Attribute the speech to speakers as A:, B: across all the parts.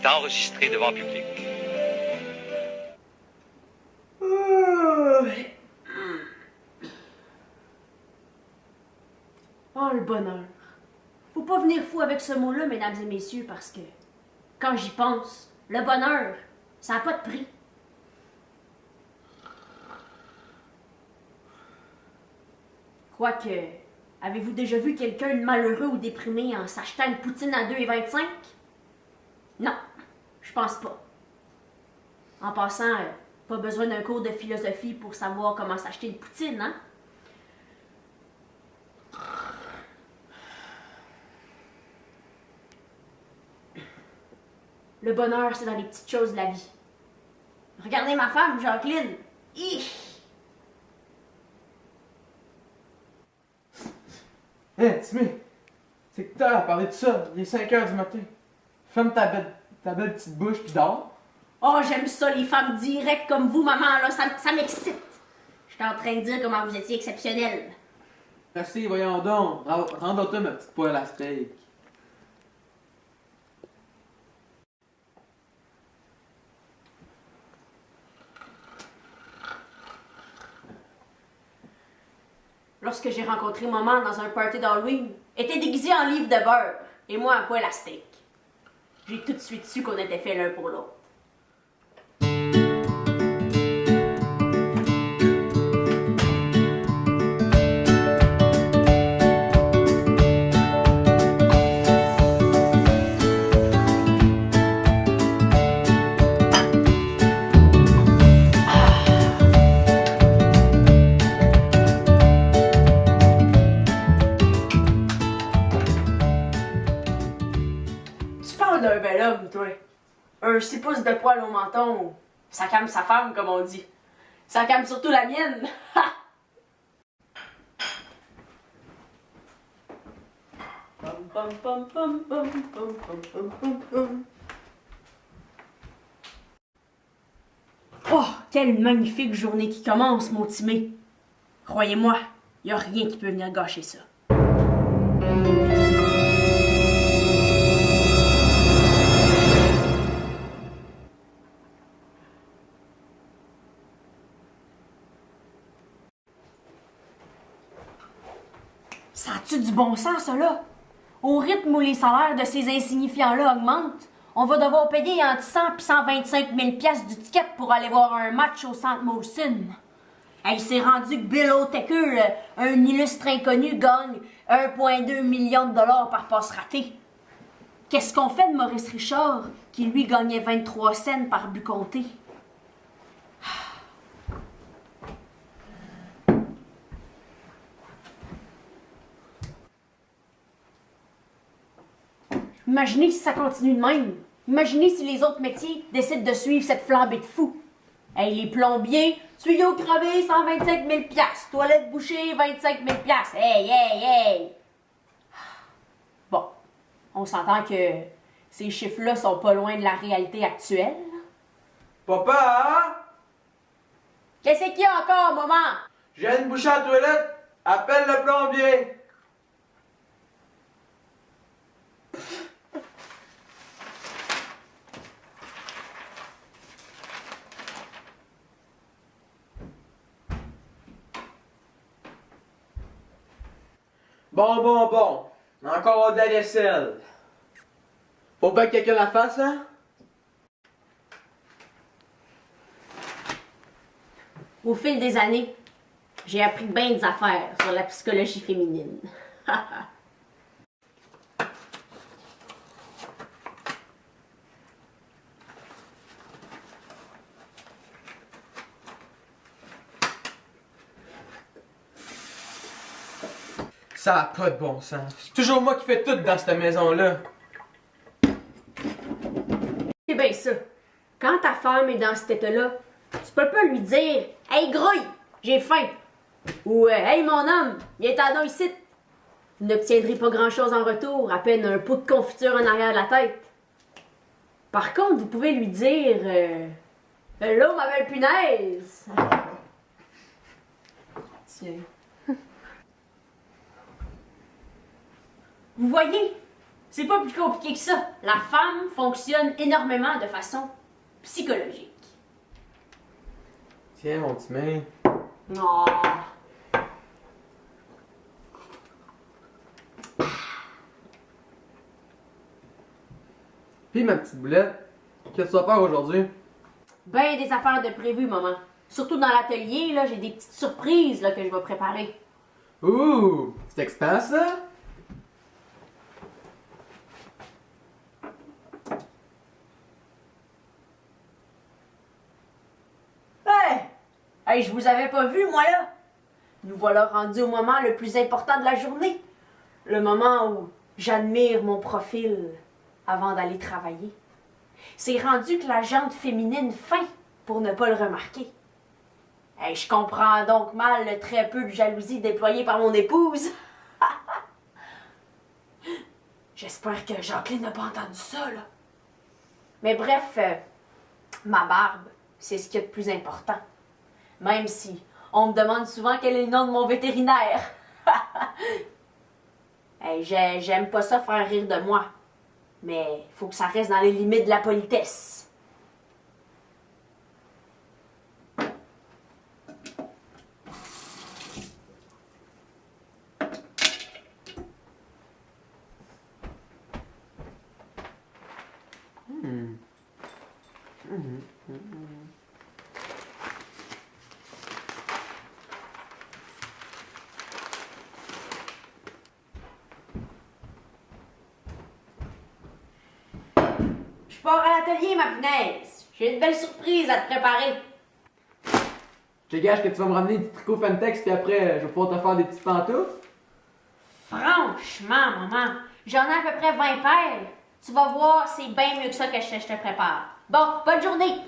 A: est enregistré devant public.
B: Oh, le bonheur. Faut pas venir fou avec ce mot-là, mesdames et messieurs, parce que, quand j'y pense, le bonheur, ça n'a pas de prix. Quoique, avez-vous déjà vu quelqu'un de malheureux ou déprimé en s'achetant une poutine à 2,25? Non, je pense pas. En passant, pas besoin d'un cours de philosophie pour savoir comment s'acheter une poutine, hein? Le bonheur, c'est dans les petites choses de la vie. Regardez ma femme, Jacqueline. Hi!
C: Hé, Timmy, c'est que t'as à parler de ça, il est 5 h du matin. Ferme ta belle petite bouche pis dors.
B: Oh, j'aime ça, les femmes directes comme vous, maman, là, ça m'excite. J'étais en train de dire comment vous étiez exceptionnelle.
C: Merci, voyons donc. Rends-toi ma petite poêle à steak.
B: Lorsque j'ai rencontré maman dans un party d'Halloween, elle était déguisée en livre de beurre et moi en poêle à steak. J'ai tout de suite su qu'on était faits l'un pour l'autre. Un bel homme, toi. Un 6 pouces de poil au menton. Ça calme sa femme, comme on dit. Ça calme surtout la mienne. Oh, quelle magnifique journée qui commence, mon Timé. Croyez-moi, y a rien qui peut venir gâcher ça. Ça a-tu du bon sens, ça, là? Au rythme où les salaires de ces insignifiants-là augmentent, on va devoir payer entre 100 et 125 000 piastres du ticket pour aller voir un match au Centre Molson. Hey, c'est rendu que Bill O'Taker, un illustre inconnu, gagne 1,2 million de dollars par passe ratée. Qu'est-ce qu'on fait de Maurice Richard, qui lui gagnait 23 cents par but compté? Imaginez si ça continue de même. Imaginez si les autres métiers décident de suivre cette flambée de fous. Hey, les plombiers, tuyaux crevés, 125 000 piastres. Toilette bouchée, 25 000 piastres. Hey, hey, hey! Bon, on s'entend que ces chiffres-là sont pas loin de la réalité actuelle.
C: Papa!
B: Qu'est-ce qu'il y a encore, maman?
C: J'ai une bouchée à la toilette. Appelle le plombier. Bon. Encore de la vaisselle. Faut pas que quelqu'un la fasse, hein?
B: Au fil des années, j'ai appris bien des affaires sur la psychologie féminine.
C: Ça a pas de bon sens. C'est toujours moi qui fais tout dans cette maison-là.
B: C'est bien ça. Quand ta femme est dans cet état-là, tu peux pas lui dire « Hey, grouille, j'ai faim » ou « Hey, mon homme, il est à nous ici ». Vous n'obtiendrez pas grand-chose en retour, à peine un pot de confiture en arrière de la tête. Par contre, vous pouvez lui dire « Hello, ma belle punaise ». Tiens. Vous voyez, C'est pas plus compliqué que ça. La femme fonctionne énormément de façon psychologique.
C: Tiens, mon petit main.
B: Oh.
C: Puis ma petite boulette, qu'est-ce que tu vas faire aujourd'hui?
B: Ben des affaires de prévues, maman. Surtout dans l'atelier, là, j'ai des petites surprises là, que je vais préparer.
C: Ouh! C'est excitant ça?
B: Hey! Hey, je vous avais pas vu, moi là! Nous voilà rendus au moment le plus important de la journée. Le moment où j'admire mon profil avant d'aller travailler. C'est rendu que la jante féminine feint pour ne pas le remarquer. Hey, je comprends donc mal le très peu de jalousie déployée par mon épouse. J'espère que Jacqueline n'a pas entendu ça, là. Mais bref, ma barbe, c'est ce qu'il y a de plus important. Même si on me demande souvent quel est le nom de mon vétérinaire. Hey, j'aime pas ça faire rire de moi. Mais il faut que ça reste dans les limites de la politesse. Je pars à l'atelier, ma punaise. J'ai une belle surprise à te préparer.
C: Je te gage que tu vas me ramener des tricots Femtex, puis après, je vais pouvoir te faire des petites pantoufles.
B: Franchement, maman, j'en ai à peu près 20 paires. Tu vas voir, c'est bien mieux que ça que je te prépare. Bon, bonne journée!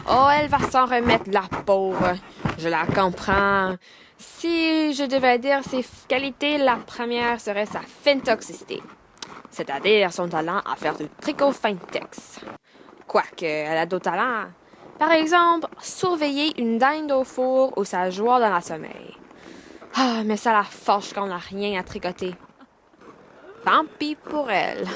A: Oh, elle va s'en remettre, la pauvre. Je la comprends. Si je devais dire ses qualités, la première serait sa fintoxicité, c'est-à-dire son talent à faire du tricot Femtex. Quoique, elle a d'autres talents. Par exemple, surveiller une dinde au four ou sa joie dans la sommeil. Ah, mais ça la fâche qu'on n'a rien à tricoter. Tant pis pour elle.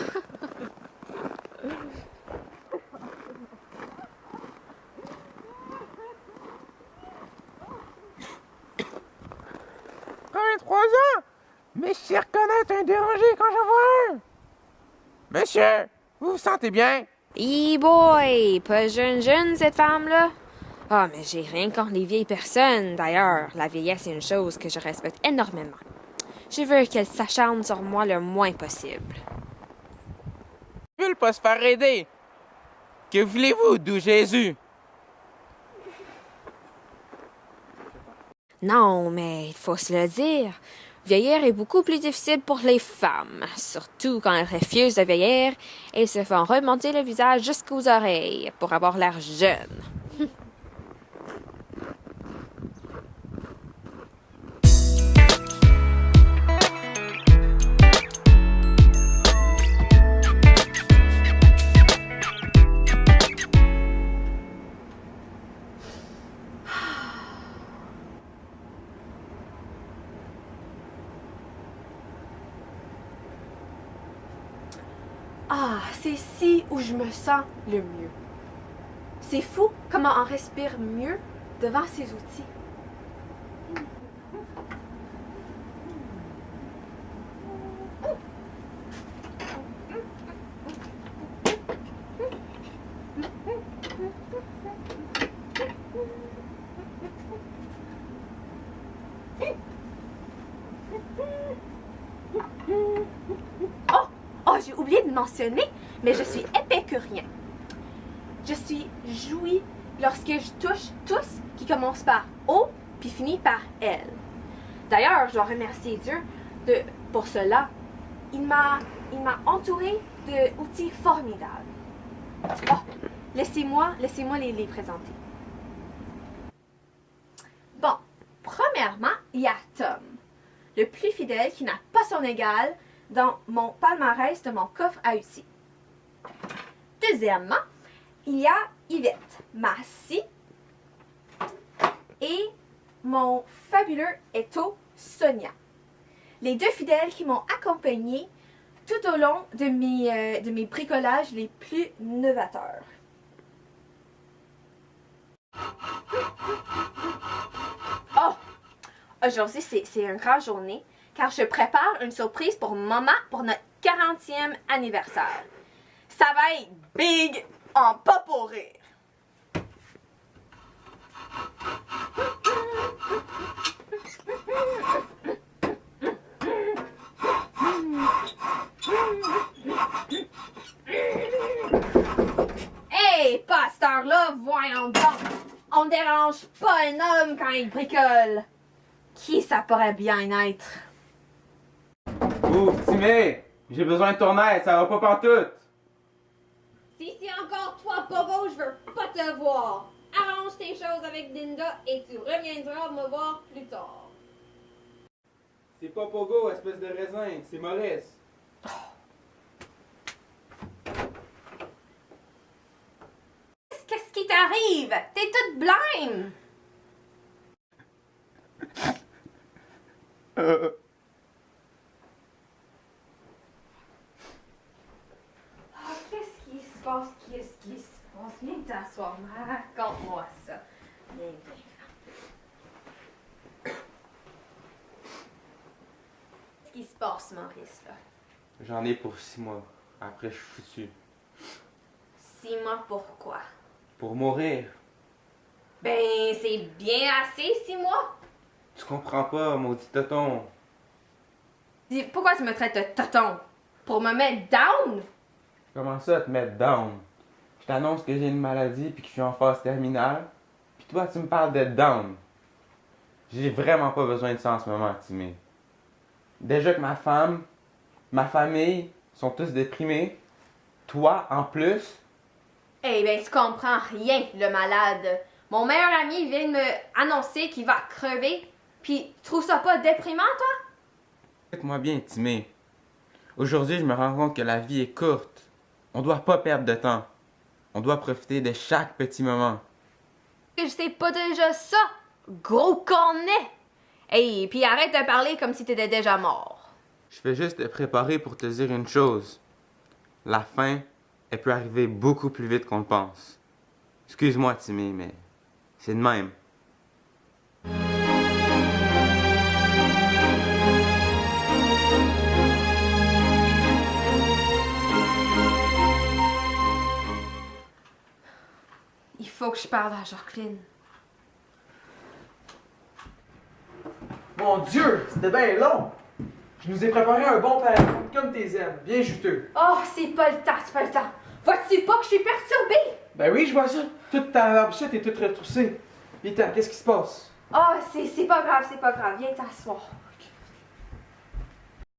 D: Ans? Mais je sais reconnaître un dérangé quand j'en vois un. Monsieur, vous vous sentez bien?
A: Boy, pas jeune cette femme-là. Ah, mais j'ai rien contre les vieilles personnes. D'ailleurs, la vieillesse est une chose que je respecte énormément. Je veux qu'elle s'acharne sur moi le moins possible.
D: Ils veulent pas se faire aider. Que voulez-vous, d'où Jésus?
A: Non, mais il faut se le dire. Vieillir est beaucoup plus difficile pour les femmes, surtout quand elles refusent de vieillir et se font remonter le visage jusqu'aux oreilles pour avoir l'air jeune.
E: Ah, c'est ici où je me sens le mieux. C'est fou comment on respire mieux devant ces outils. Oh, j'ai oublié de mentionner, mais je suis épicurien. Je suis joui lorsque je touche tous qui commencent par O puis finit par L. D'ailleurs, je dois remercier Dieu pour cela. Il m'a entouré d'outils formidables. Oh, laissez-moi les présenter. Bon, premièrement, il y a Tom, le plus fidèle qui n'a pas son égal dans mon palmarès de mon coffre à outils. Deuxièmement, il y a Yvette, ma scie, et mon fabuleux étau Sonia. Les deux fidèles qui m'ont accompagnée tout au long de mes bricolages les plus novateurs. Oh! Aujourd'hui, c'est une grande journée car je prépare une surprise pour maman pour notre 40e anniversaire. Ça va être big en pas pour rire. Hey, pas à cette heure-là, voyons donc. On dérange pas un homme quand il bricole. Qui ça pourrait bien être?
D: Ouf, Timé! J'ai besoin de ton aide, ça va pas pantoute!
E: Si c'est encore toi, Bobo, je veux pas te voir. Arrange tes choses avec Linda et tu reviendras me voir plus tard.
D: C'est pas Pogo, espèce de raisin, c'est Maurice.
E: Qu'est-ce qui t'arrive? T'es toute blême! Oh, qu'est-ce qui se passe? Qu'est-ce qui se passe? Viens t'asseoir, raconte-moi ça. Viens, viens. Qu'est-ce qui se passe, Maurice, là?
D: J'en ai pour 6 mois. Après, je suis foutu.
E: 6 mois, pourquoi?
D: Pour mourir.
E: Ben, c'est bien assez, 6 mois.
D: Tu comprends pas, maudit tonton.
E: Dis, pourquoi tu me traites de tonton? Pour me mettre down?
D: Comment ça te mettre down? Je t'annonce que j'ai une maladie puis que je suis en phase terminale. Puis toi, tu me parles d'être down. J'ai vraiment pas besoin de ça en ce moment, Timé. Déjà que ma femme, ma famille sont tous déprimés. Toi, en plus.
E: Eh ben, tu comprends rien, le malade. Mon meilleur ami vient de me annoncer qu'il va crever. Puis, tu trouves ça pas déprimant, toi?
D: Écoute-moi bien, Timé. Aujourd'hui, je me rends compte que la vie est courte. On doit pas perdre de temps. On doit profiter de chaque petit moment.
E: Je sais pas déjà ça, gros cornet. Hey, puis arrête de parler comme si t'étais déjà mort.
D: Je fais juste te préparer pour te dire une chose. La fin, elle peut arriver beaucoup plus vite qu'on le pense. Excuse-moi, Timé, mais c'est de même.
E: Il faut que je parle à Jacqueline.
C: Mon Dieu, c'était bien long. Je nous ai préparé un bon pain comme tes aimes, bien juteux.
E: Oh, c'est pas le temps, c'est pas le temps. Vois-tu pas que je suis perturbée?
C: Ben oui, je vois ça. Toute ta barbichette est toute retroussée. Vita, qu'est-ce qui se passe?
E: Oh, c'est pas grave, c'est pas grave. Viens t'asseoir.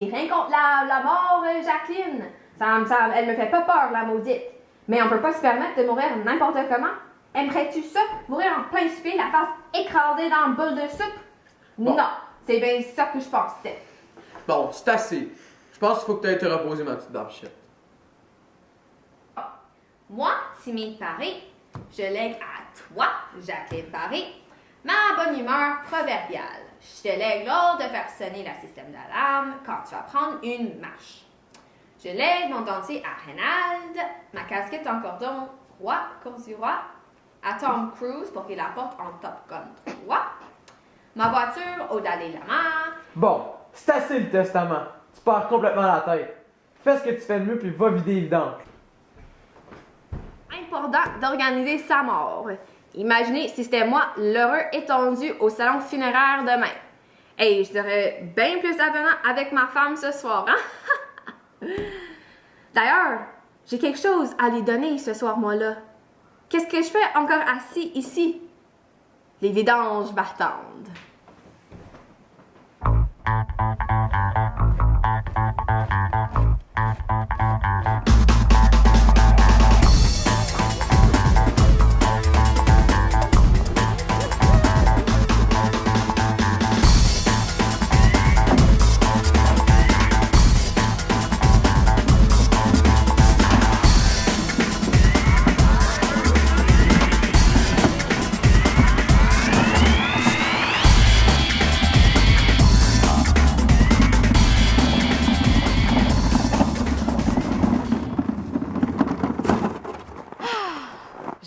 E: Rien contre la mort, Jacqueline. Elle me fait pas peur, la maudite. Mais on peut pas se permettre de mourir n'importe comment. Aimerais-tu ça? Mourir en plein souper, la face écrasée dans le bol de soupe?
C: Bon.
E: Non, c'est bien ça que je pensais.
C: Bon, c'est assez. Je pense qu'il faut que tu ailles te reposer, ma petite barbichette.
E: Moi, Timmy Paré, je lègue à toi, Jacqueline Paré, ma bonne humeur proverbiale. Je te lègue l'ordre de faire sonner le système d'alarme quand tu vas prendre une marche. Je lègue mon dentier à Reynald, ma casquette en cordon roi, course du roi, à Tom Cruise pour qu'il la porte en Top Gun 3, ma voiture au Dalai Lama.
C: Bon, c'est assez le testament. Tu pars complètement la tête. Fais ce que tu fais de mieux puis va vider les vidanges.
E: Important d'organiser sa mort. Imaginez si c'était moi, l'heureux étendu au salon funéraire demain. Hey, je serais bien plus avenant avec ma femme ce soir, hein? D'ailleurs, j'ai quelque chose à lui donner ce soir, moi, là. Qu'est-ce que je fais encore assis ici? Les vidanges m'attendent.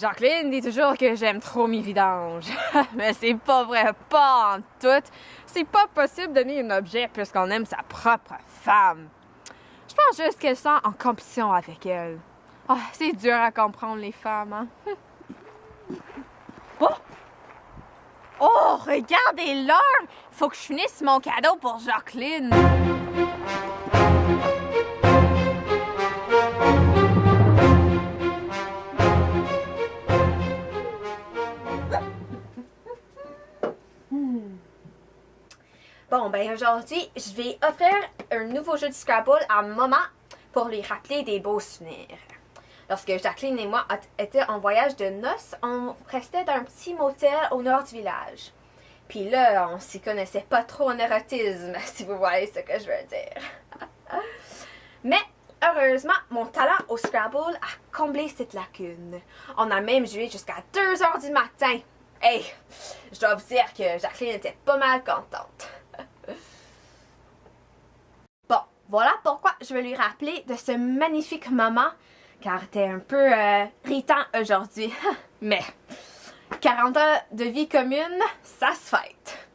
A: Jacqueline dit toujours que j'aime trop mes vidanges. Mais c'est pas vrai, pas en tout. C'est pas possible d'aimer un objet puisqu'on aime sa propre femme. Je pense juste qu'elle sent en compétition avec elle. Ah, c'est dur à comprendre les femmes, hein? Oh! Oh, regardez l'heure! Faut que je finisse mon cadeau pour Jacqueline. Bon, ben aujourd'hui, je vais offrir un nouveau jeu de Scrabble à maman pour lui rappeler des beaux souvenirs. Lorsque Jacqueline et moi étions en voyage de noces, on restait dans un petit motel au nord du village. Puis là, on s'y connaissait pas trop en érotisme, si vous voyez ce que je veux dire. Mais heureusement, mon talent au Scrabble a comblé cette lacune. On a même joué jusqu'à 2 heures du matin. Hey, je dois vous dire que Jacqueline était pas mal contente. Bon, voilà pourquoi je vais lui rappeler de ce magnifique moment, car elle était un peu irritant aujourd'hui. Mais 40 ans de vie commune, ça se fête.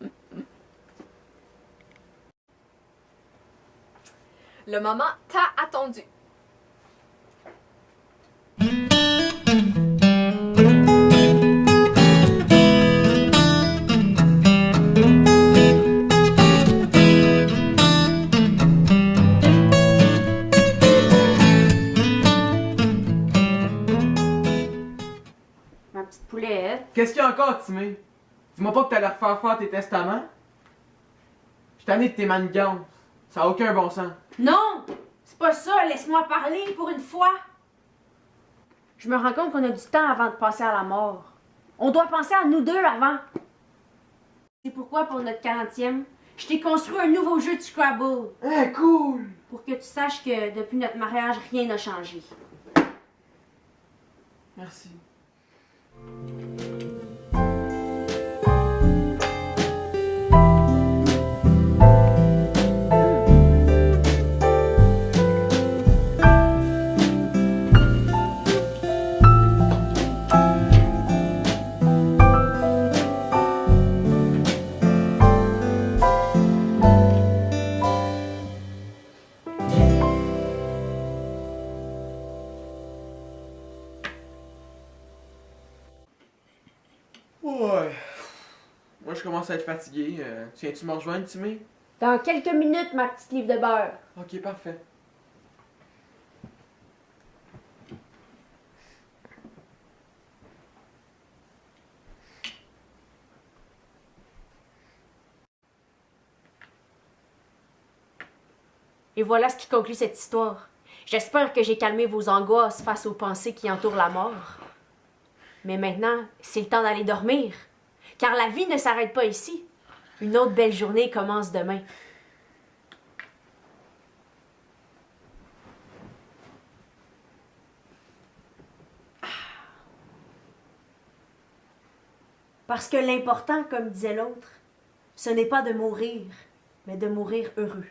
A: Le moment tant attendu.
B: Ma petite poulette.
C: Qu'est-ce qu'il y a encore, Timé? Dis-moi pas que t'allais refaire faire tes testaments. Je suis tanné de tes manigances. Ça a aucun bon sens.
B: Non! C'est pas ça, laisse-moi parler pour une fois. Je me rends compte qu'on a du temps avant de passer à la mort. On doit penser à nous deux avant. C'est pourquoi, pour notre 40e, je t'ai construit un nouveau jeu de Scrabble.
C: Ah, cool!
B: Pour que tu saches que depuis notre mariage, rien n'a changé.
C: Merci. Ouais. Moi, je commence à être fatigué. Tiens-tu me rejoindre, Timé?
B: Dans quelques minutes, ma petite livre de beurre.
C: Ok, parfait.
B: Et voilà ce qui conclut cette histoire. J'espère que j'ai calmé vos angoisses face aux pensées qui entourent la mort. Mais maintenant, c'est le temps d'aller dormir. Car la vie ne s'arrête pas ici. Une autre belle journée commence demain. Parce que l'important, comme disait l'autre, ce n'est pas de mourir, mais de mourir heureux.